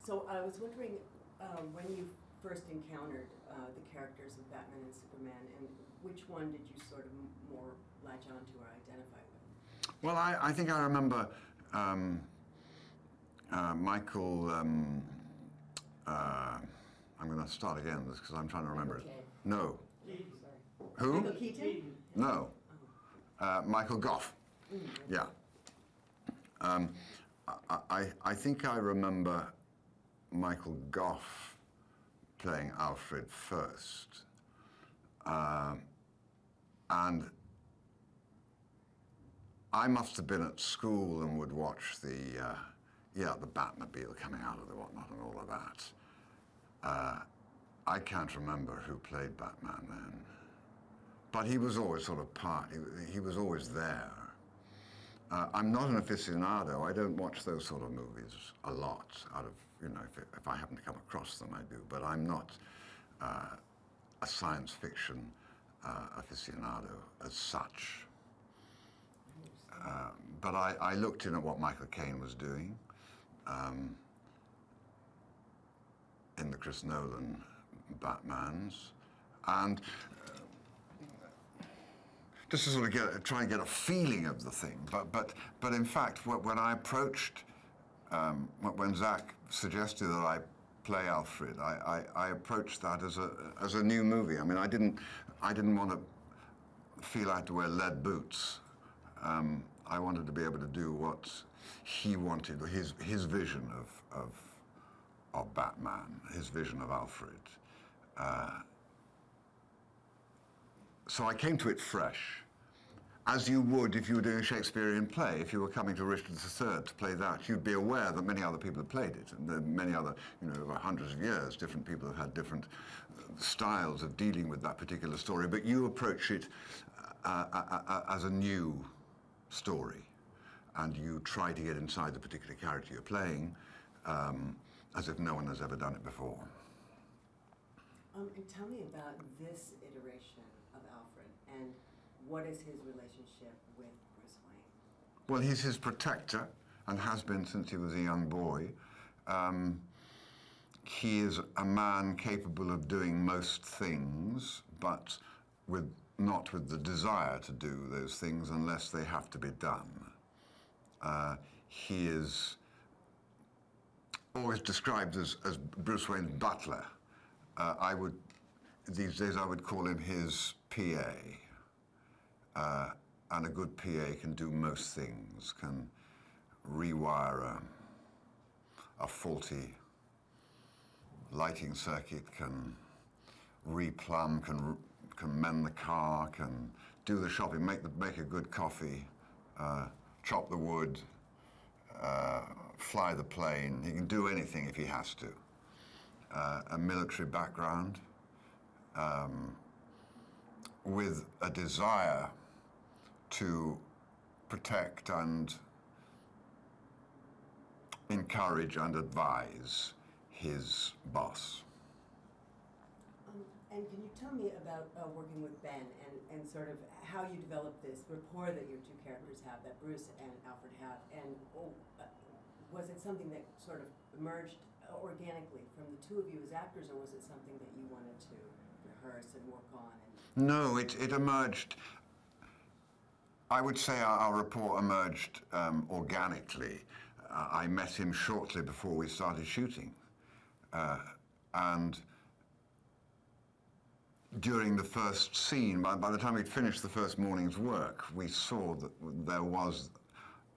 So I was wondering, when you first encountered the characters of Batman and Superman, and which one did you sort of more latch onto or identify with? Well, I think I remember Michael. I'm going to start again because I'm trying to remember it. No. Sorry. Who? Michael Keaton? No. Michael Gough. Yeah. I think I remember Michael Gough playing Alfred first. And I must have been at school and would watch the Batmobile coming out of the whatnot and all of that. I can't remember who played Batman then. But he was always sort of he was always there. I'm not an aficionado. I don't watch those sort of movies a lot. Out of, if I happen to come across them, I do. But I'm not a science fiction aficionado as such. But I looked in at what Michael Caine was doing in the Chris Nolan Batmans, and just to sort of try and get a feeling of the thing. But in fact, when I approached, when Zack suggested that I play Alfred, I approached that as a new movie. I mean, I didn't want to feel I had to wear lead boots. I wanted to be able to do what he wanted, his vision of Batman, his vision of Alfred. So I came to it fresh, as you would if you were doing a Shakespearean play. If you were coming to Richard III to play that, you'd be aware that many other people have played it, and there many other, over hundreds of years, different people have had different styles of dealing with that particular story, but you approach it as a new story, and you try to get inside the particular character you're playing, as if no one has ever done it before. And tell me about this iteration of Alfred, and what is his relationship with Bruce Wayne? Well, he's his protector, and has been since he was a young boy. He is a man capable of doing most things, but not with the desire to do those things unless they have to be done. He is always described as Bruce Wayne's butler. These days I would call him his PA. And a good PA can do most things, can rewire a faulty lighting circuit, can replumb, can mend the car, can do the shopping, make a good coffee, chop the wood, fly the plane. He can do anything if he has to. A military background, with a desire to protect and encourage and advise his boss. And can you tell me about working with Ben and sort of how you developed this rapport that your two characters have, that Bruce and Alfred have, and was it something that sort of emerged organically from the two of you as actors, or was it something that you wanted to rehearse and work on? No, it emerged. I would say our rapport emerged organically. I met him shortly before we started shooting. And during the first scene, by the time we'd finished the first morning's work, we saw that there was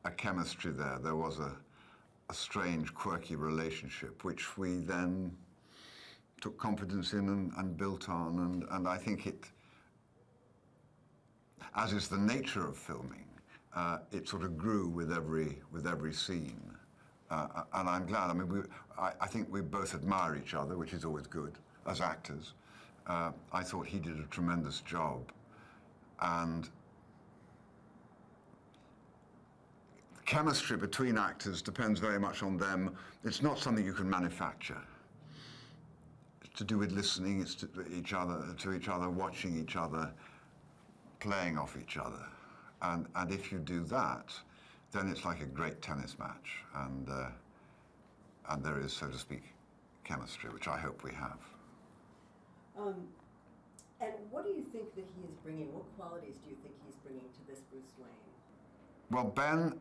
a chemistry there. There was a strange, quirky relationship, which we then took confidence in and built on. And I think it, as is the nature of filming, it sort of grew with every scene. And I'm glad. I mean, I think we both admire each other, which is always good as actors. I thought he did a tremendous job, and chemistry between actors depends very much on them. It's not something you can manufacture. It's to do with listening. It's to each other, watching each other, playing off each other, and if you do that, then it's like a great tennis match, and and there is, so to speak, chemistry, which I hope we have. And what do you think that he is bringing? What qualities do you think he's bringing to this Bruce Wayne? Well, Ben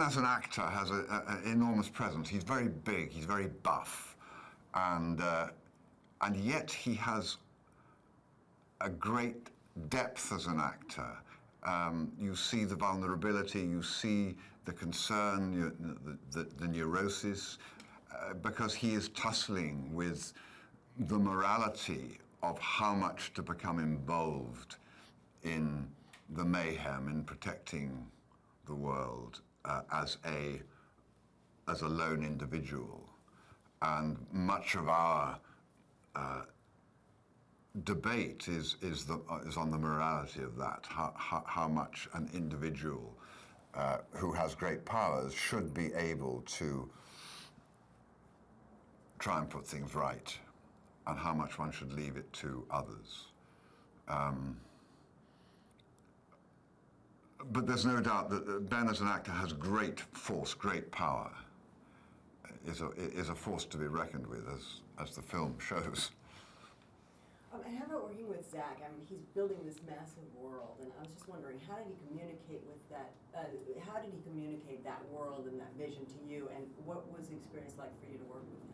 as an actor has an enormous presence. He's very big, he's very buff, and yet he has a great depth as an actor. You see the vulnerability, you see the concern, the neurosis, because he is tussling with the morality of how much to become involved in the mayhem, in protecting the world as a lone individual. And much of our debate is on the morality of that, how much an individual who has great powers should be able to try and put things right, and how much one should leave it to others. But there's no doubt that Ben as an actor has great force, great power, is a force to be reckoned with, as the film shows. And how about working with Zack? I mean, he's building this massive world, and I was just wondering, how did he communicate with that? How did he communicate that world and that vision to you, and what was the experience like for you to work with him?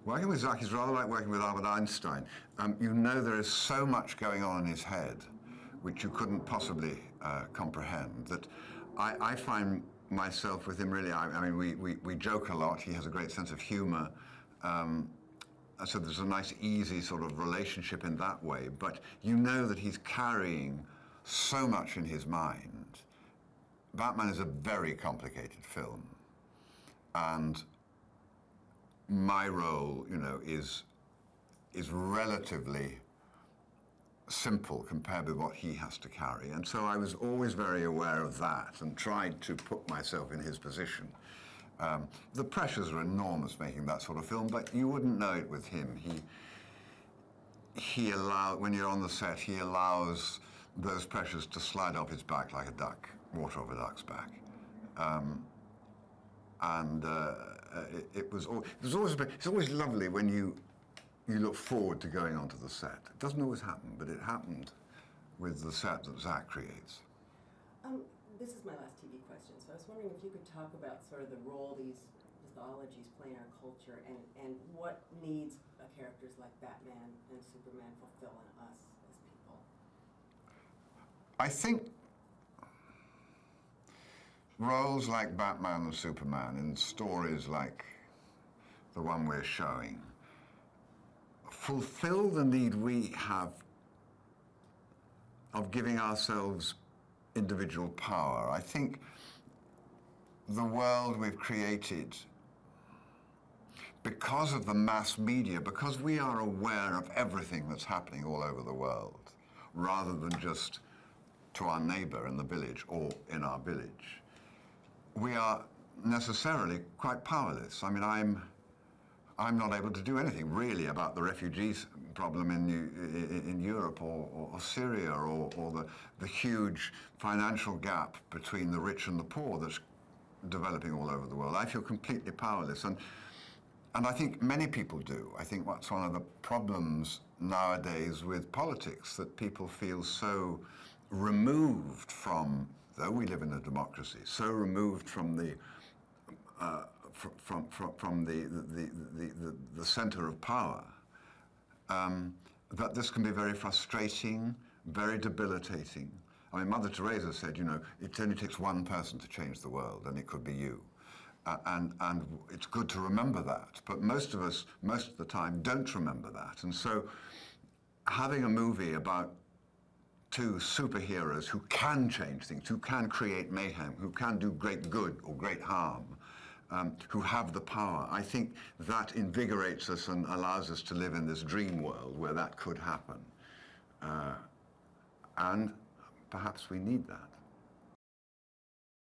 Working with Zack is rather like working with Albert Einstein. You know there is so much going on in his head, which you couldn't possibly comprehend, that I find myself with him really, I mean, we joke a lot. He has a great sense of humor. So there's a nice, easy sort of relationship in that way. But you know that he's carrying so much in his mind. Batman is a very complicated film. And my role, you know, is relatively simple compared with what he has to carry. And so I was always very aware of that and tried to put myself in his position. The pressures are enormous making that sort of film, but you wouldn't know it with him. He when you're on the set, he allows those pressures to slide off his back like a duck, water off a duck's back. It's always lovely when you look forward to going onto the set. It doesn't always happen, but it happened with the set that Zack creates. This is my last TV question, so I was wondering if you could talk about sort of the role these mythologies play in our culture, and what needs characters like Batman and Superman fulfill in us as people. I think roles like Batman and Superman in stories like the one we're showing fulfill the need we have of giving ourselves individual power. I think the world we've created, because of the mass media, because we are aware of everything that's happening all over the world, rather than just to our neighbor in the village or in our village, we are necessarily quite powerless. I mean, I'm not able to do anything really about the refugees problem in Europe or Syria or the huge financial gap between the rich and the poor that's developing all over the world. I feel completely powerless, and I think many people do. I think that's one of the problems nowadays with politics, that people feel so removed from, though we live in a democracy, so removed from the the center of power, that this can be very frustrating, very debilitating. I mean, Mother Teresa said, you know, it only takes one person to change the world, and it could be you. And it's good to remember that, but most of us, most of the time, don't remember that. And so having a movie about two superheroes who can change things, who can create mayhem, who can do great good or great harm, who have the power, I think that invigorates us and allows us to live in this dream world where that could happen. And perhaps we need that.